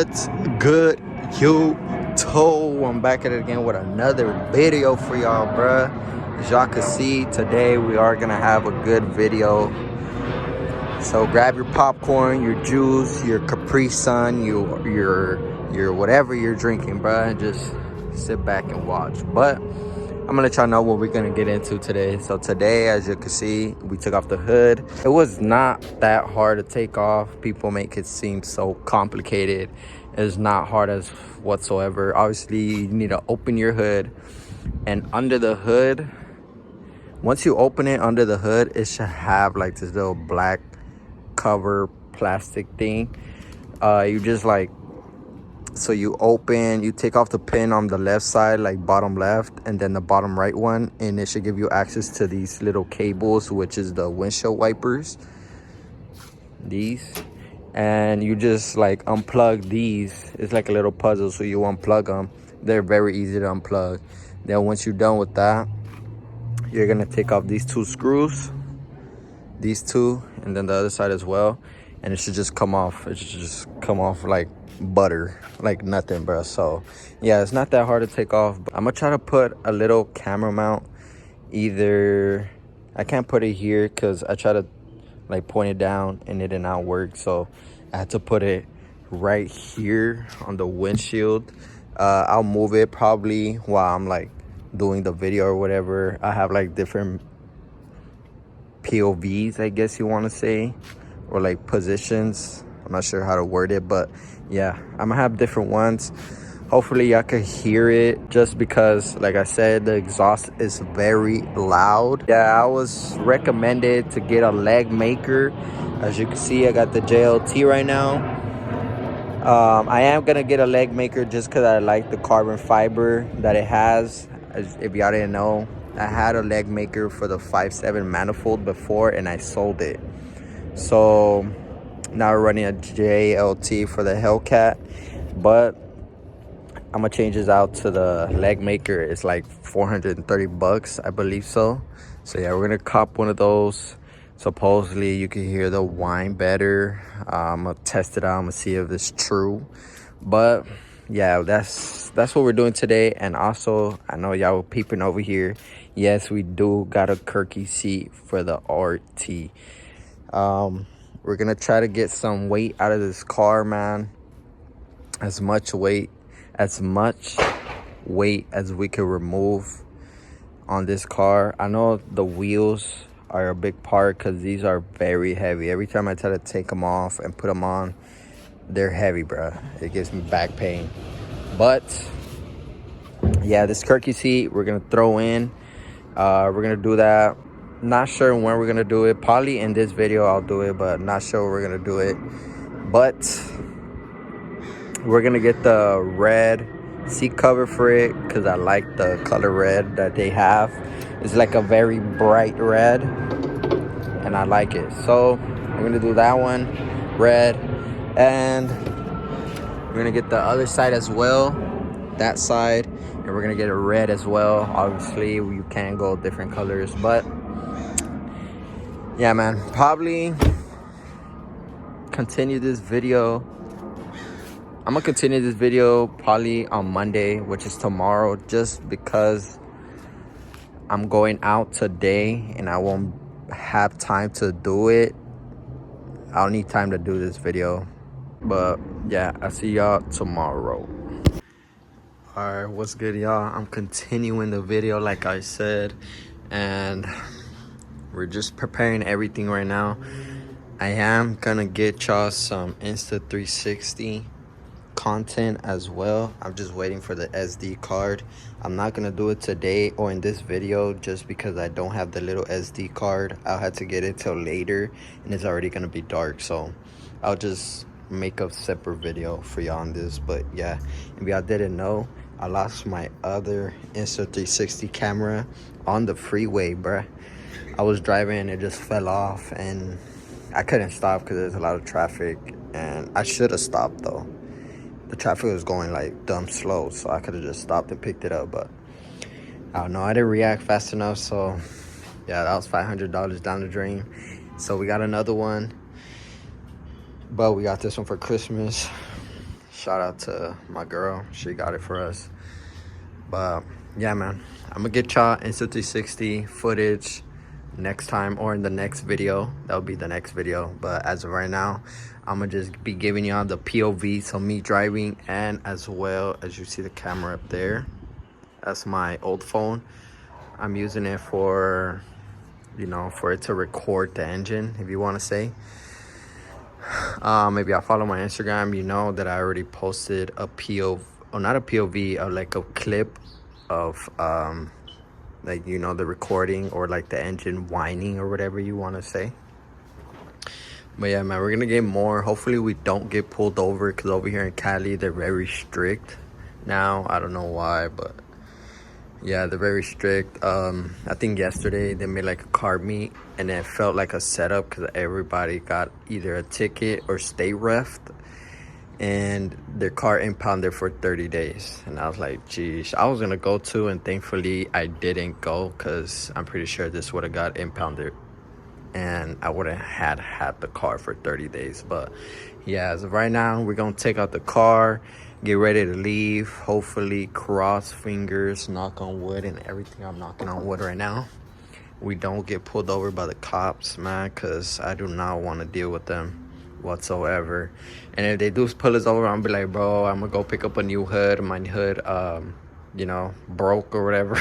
What's good, YouTube? I'm back at it again with another video for y'all, bruh. As y'all can see, today we are gonna have a good video. So grab your popcorn, your juice, your Capri Sun, your whatever you're drinking, bruh, and just sit back and watch. But I'm gonna let y'all know what we're gonna get into today. So today, as you can see, we took off the hood. It was not that hard to take off. People make it seem so complicated. It's not hard as whatsoever. Obviously, you need to open your hood, and under the hood, once you open it under the hood, it should have like this little black cover plastic thing. You just like, so you open, you take off the pin on the left side, like bottom left, and then the bottom right one, and it should give you access to these little cables, which is the windshield wipers, these. And you just like unplug these. It's like a little puzzle, so you unplug them. They're very easy to unplug. Then once you're done with that, you're gonna take off these two screws, these two, and then the other side as well, and it should just come off. It should just come off like butter, like nothing, bro. So yeah, it's not that hard to take off. But I'm gonna try to put a little camera mount. Either I can't put it here because I try to like point it down and it did not work, so I had to put it right here on the windshield. I'll move it probably while I'm like doing the video or whatever. I have like different POVs, I guess you want to say, or like positions. I'm not sure how to word it, but yeah, I'm gonna have different ones. Hopefully y'all can hear it, just because like I said, the exhaust is very loud. Yeah, I was recommended to get a leg maker. As you can see, I got the JLT right now. I am gonna get a leg maker just because I like the carbon fiber that it has. If y'all didn't know, I had a leg maker for the 5.7 manifold before and I sold it. So now we're running a JLT for the Hellcat, but I'm gonna change this out to the leg maker. It's like 430 bucks, I believe so. So yeah, we're gonna cop one of those. Supposedly you can hear the whine better. I'm gonna test it out. I'm gonna see if it's true. But yeah, that's what we're doing today. And also, I know y'all were peeping over here. Yes, we do got a Kirky seat for the RT. We're gonna try to get some weight out of this car, man. As much weight as we can remove on this car. I know the wheels are a big part because these are very heavy. Every time I try to take them off and put them on, they're heavy, bro. It gives me back pain. But yeah, this Kirky seat we're gonna throw in. We're gonna do that. Not sure when we're gonna do it. Probably in this video I'll do it, but not sure we're gonna do it. But we're gonna get the red seat cover for it because I like the color red that they have. It's like a very bright red and I like it. So we're gonna do that one, red, and we're gonna get the other side as well, that side, and we're gonna get a red as well. Obviously you can go different colors, but yeah, man, probably continue this video. I'm gonna continue this video probably on Monday, which is tomorrow, just because I'm going out today and I won't have time to do it. I'll need time to do this video. But yeah, I'll see y'all tomorrow. Alright, what's good, y'all? I'm continuing the video like I said, and we're just preparing everything right now. I am gonna get y'all some Insta360 content as well. I'm just waiting for the SD card. I'm not gonna do it today or in this video just because I don't have the little SD card. I'll have to get it till later and it's already gonna be dark, so I'll just make a separate video for y'all on this. But yeah, if y'all didn't know, I lost my other Insta360 camera on the freeway, bruh. I was driving and it just fell off and I couldn't stop because there's a lot of traffic, and I should have stopped though. The traffic was going like dumb slow, so I could have just stopped and picked it up, but I don't know, I didn't react fast enough. So yeah, that was $500 down the drain. So we got another one, but we got this one for Christmas. Shout out to my girl, she got it for us. But yeah, man, I'm gonna get y'all Insta360 footage next time, or in the next video. That'll be the next video. But as of right now, I'm gonna just be giving y'all the POV, so me driving, and as well as you see the camera up there, that's my old phone. I'm using it for, you know, for it to record the engine, if you want to say. Maybe I follow my Instagram, you know that I already posted a POV, or not a POV, like a clip of like, you know, the recording, or like the engine whining, or whatever you want to say. But yeah, man, we're gonna get more. Hopefully we don't get pulled over, because over here in Cali they're very strict now. I don't know why, but yeah, they're very strict. I think yesterday they made like a car meet, and it felt like a setup, because everybody got either a ticket or stay refed, and their car impounded for 30 days. And I was like, geez, I was gonna go to, and thankfully I didn't go, because I'm pretty sure this would have got impounded and I wouldn't had the car for 30 days. But yeah, as of right now, we're gonna take out the car, get ready to leave. Hopefully, cross fingers, knock on wood, and everything. I'm knocking on wood right now, we don't get pulled over by the cops, man, because I do not want to deal with them whatsoever. And if they do pull us over, I'm gonna be like, bro, I'm gonna go pick up a new hood. My hood, you know, broke or whatever.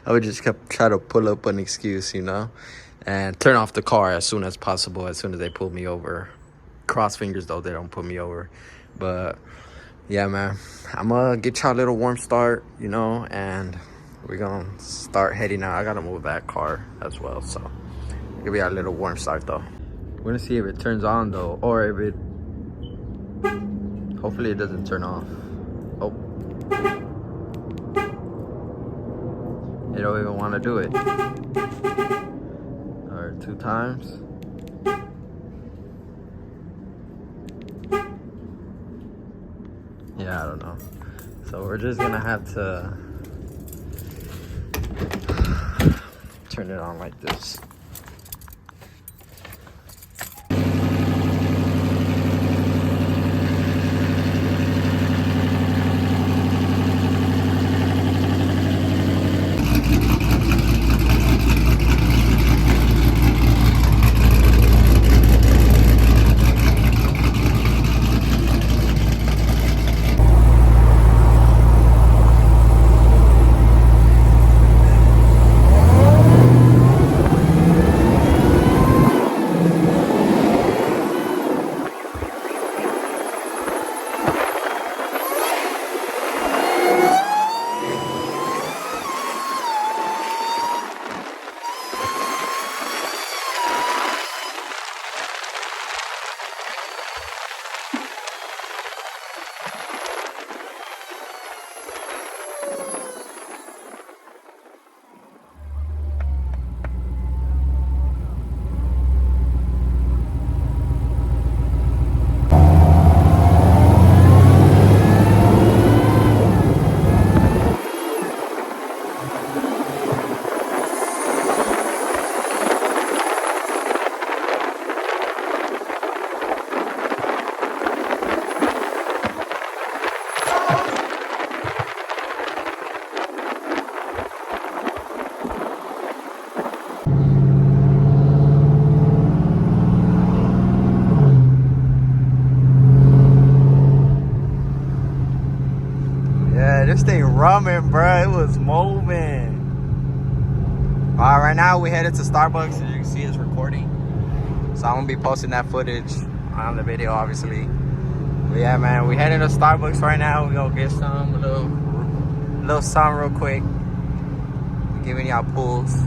I would just try to pull up an excuse, you know, and turn off the car as soon as possible, as soon as they pull me over. Cross fingers, though, they don't pull me over. But yeah, man, I'm gonna get y'all a little warm start, you know, and we're gonna start heading out. I gotta move that car as well, so give me a little warm start, though. We're gonna see if it turns on, though, or if it, hopefully it doesn't turn off. Oh, it don't even want to do it. Or 2 times. Yeah, I don't know. So we're just gonna have to turn it on like this. This thing rumbling, bro. It was moving. All right, now we headed to Starbucks. As you can see, it's recording. So I'm gonna be posting that footage on the video, obviously. But yeah, man, we headed to Starbucks right now. We gonna get a little something real quick. Giving y'all pulls.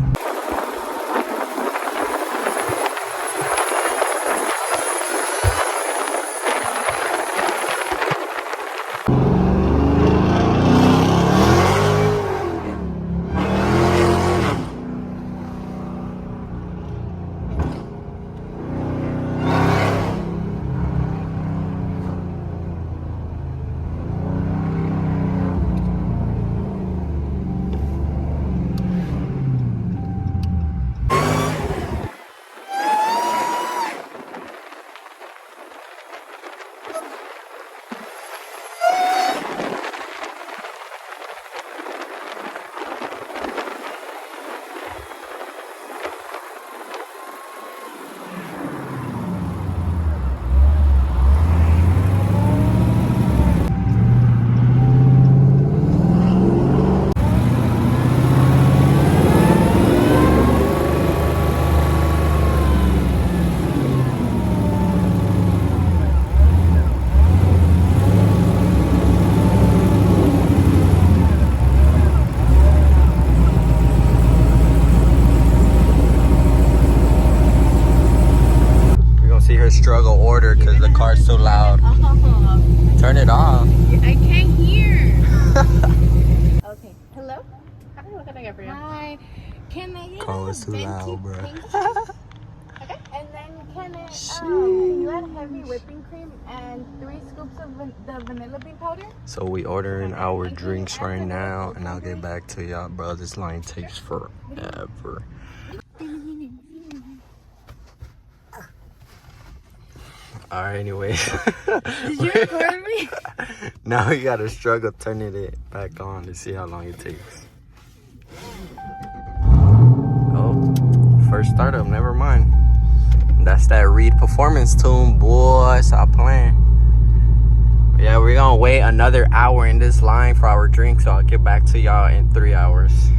order because the car's too loud. Turn it off. I can't hear. Okay. Hello? Hi, what can I get for you? Hi. Can I get Call is too loud, bro. Okay. And then can you add heavy whipping cream and 3 scoops of the vanilla bean powder? So we ordering our drinks right now, and I'll get back to y'all, bro. This line takes forever. All right, anyways. Did you record me? Now we gotta struggle turning it back on to see how long it takes. Oh, first startup, never mind. That's that Reidperformance tune, boy. Stop playing. Yeah, we're gonna wait another hour in this line for our drink, so I'll get back to y'all in 3 hours.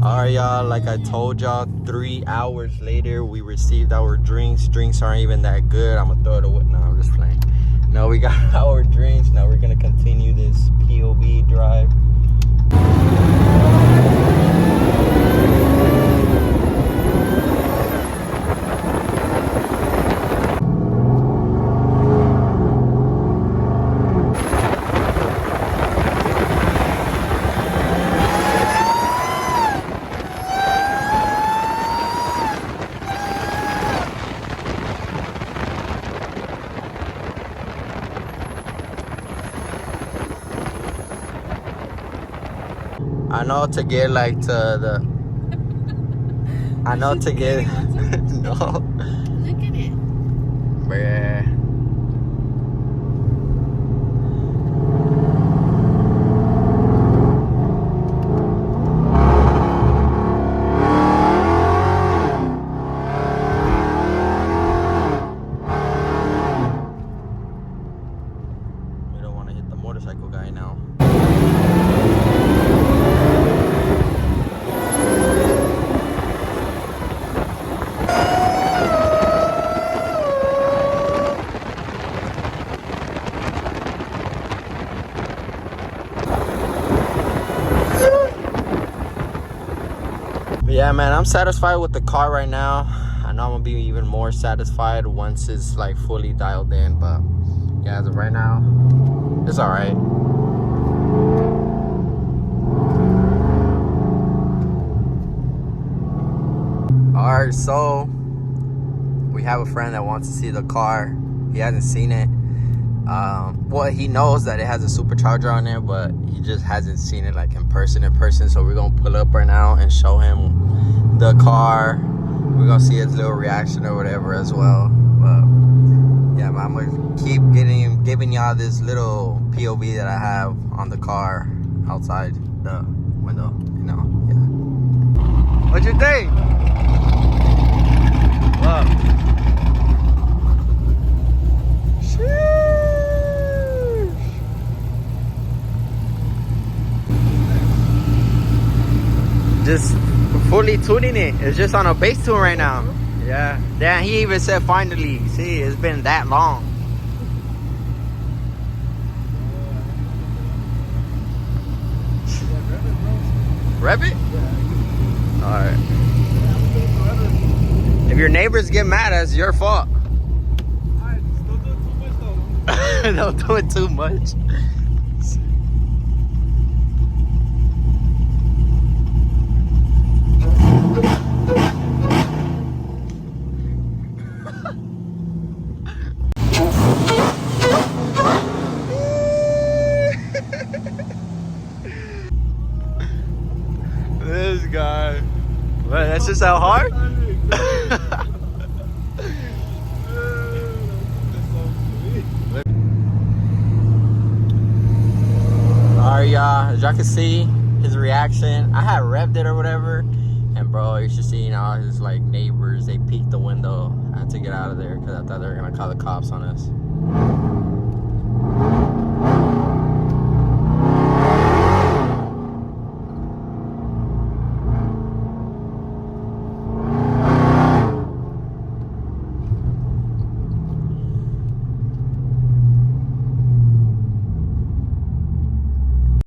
Alright, y'all, like I told y'all, 3 hours later we received our drinks. Drinks aren't even that good. I'm gonna throw it away. No, I'm just playing. No, we got our drinks. Now we're gonna continue this POV drive. I know to get like to the. I know to get. No. Look at it. Bruh. We don't want to hit the motorcycle guy now. Yeah, man, I'm satisfied with the car right now. I know I'm gonna be even more satisfied once it's like fully dialed in, but yeah, as of right now, it's all right. All right, so we have a friend that wants to see the car. He hasn't seen it. Well, he knows that it has a supercharger on there, but he just hasn't seen it like in person. So we're gonna pull up right now and show him the car. We're gonna see his little reaction or whatever as well. But yeah, man, I'm gonna keep giving y'all this little POV that I have on the car outside the window, you know. Yeah. What'd you think? Wow. Just fully tuning it. It's just on a bass tune right now. Yeah. Damn, he even said finally. See, it's been that long. Rev it? Alright. If your neighbors get mad, that's your fault. Don't do it too much. This guy. Well, that's just how hard? Alright, y'all, as y'all can see his reaction, I had revved it or whatever, and bro, you should see all his like neighbors, they peeked the window. I had to get out of there because I thought they were gonna call the cops on us.